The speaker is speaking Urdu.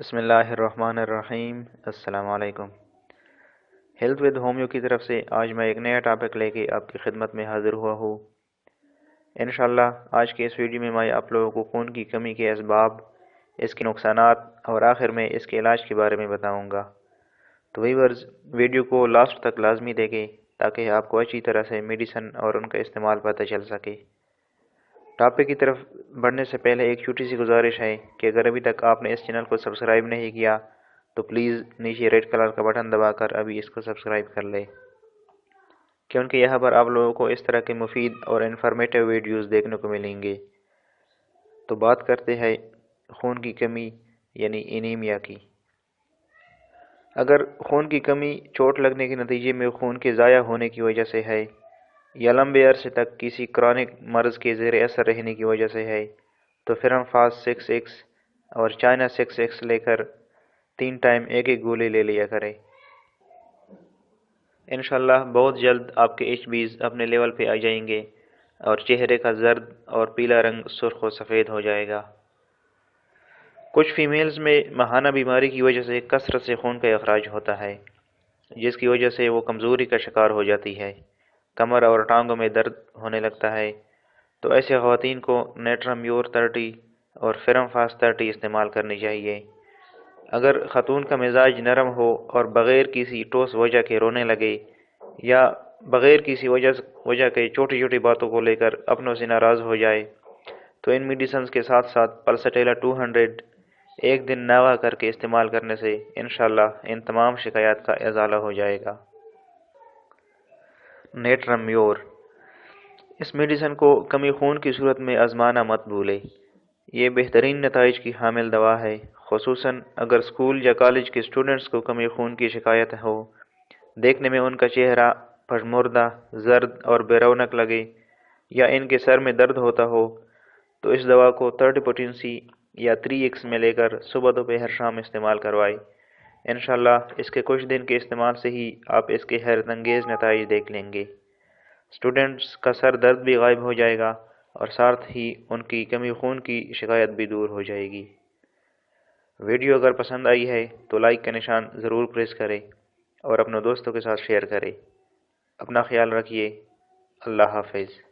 بسم اللہ الرحمن الرحیم۔ السلام علیکم۔ ہیلتھ ود ہومیو کی طرف سے آج میں ایک نیا ٹاپک لے کے آپ کی خدمت میں حاضر ہوا ہوں۔ انشاءاللہ آج کے اس ویڈیو میں آپ لوگوں کو خون کی کمی کے اسباب، اس کے نقصانات اور آخر میں اس کے علاج کے بارے میں بتاؤں گا۔ تو ویورز، ویڈیو کو لاسٹ تک لازمی دیکھیں تاکہ آپ کو اچھی طرح سے میڈیسن اور ان کا استعمال پتہ چل سکے۔ ٹاپک کی طرف بڑھنے سے پہلے ایک چھوٹی سی گزارش ہے کہ اگر ابھی تک آپ نے اس چینل کو سبسکرائب نہیں کیا تو پلیز نیچے ریڈ کلر کا بٹن دبا کر ابھی اس کو سبسکرائب کر لیں، کیونکہ یہاں پر آپ لوگوں کو اس طرح کے مفید اور انفارمیٹیو ویڈیوز دیکھنے کو ملیں گے۔ تو بات کرتے ہیں خون کی کمی یعنی انیمیا کی۔ اگر خون کی کمی چوٹ لگنے کے نتیجے میں خون کے ضائع ہونے کی وجہ سے ہے یا لمبے عرصے تک کسی کرونک مرض کے زیر اثر رہنے کی وجہ سے ہے تو فرم فاسٹ 6X اور چائنا 6X لے کر 3 ٹائم ایک گولی لے لیا کریں۔ انشاءاللہ بہت جلد آپ کے HBs اپنے لیول پہ آ جائیں گے اور چہرے کا زرد اور پیلا رنگ سرخ و سفید ہو جائے گا۔ کچھ فیمیلز میں ماہانہ بیماری کی وجہ سے کثرت سے خون کا اخراج ہوتا ہے، جس کی وجہ سے وہ کمزوری کا شکار ہو جاتی ہے، کمر اور ٹانگوں میں درد ہونے لگتا ہے۔ تو ایسے خواتین کو نیٹرامیور 30 اور فرم فاسٹ 30 استعمال کرنی چاہیے۔ اگر خاتون کا مزاج نرم ہو اور بغیر کسی ٹھوس وجہ کے رونے لگے یا بغیر کسی وجہ کے چھوٹی چھوٹی باتوں کو لے کر اپنوں سے ناراض ہو جائے تو ان میڈیسنز کے ساتھ ساتھ پلسٹیلا 200 ایک دن ناغہ کر کے استعمال کرنے سے انشاءاللہ ان تمام شکایات کا ازالہ ہو جائے گا۔ نیٹرامیور، اس میڈیسن کو کمی خون کی صورت میں آزمانا مت بھولے۔ یہ بہترین نتائج کی حامل دوا ہے، خصوصاً اگر اسکول یا کالج کے اسٹوڈنٹس کو کمی خون کی شکایت ہو، دیکھنے میں ان کا چہرہ پژمردہ، زرد اور بے رونق لگے یا ان کے سر میں درد ہوتا ہو تو اس دوا کو 30 پوٹینسی یا 3X میں لے کر صبح دوپہر شام استعمال کروائے۔ انشاءاللہ اس کے کچھ دن کے استعمال سے ہی آپ اس کے حیرت انگیز نتائج دیکھ لیں گے۔ اسٹوڈنٹس کا سر درد بھی غائب ہو جائے گا اور ساتھ ہی ان کی کمی خون کی شکایت بھی دور ہو جائے گی۔ ویڈیو اگر پسند آئی ہے تو لائک کا نشان ضرور پریس کریں اور اپنے دوستوں کے ساتھ شیئر کریں۔ اپنا خیال رکھیے۔ اللہ حافظ۔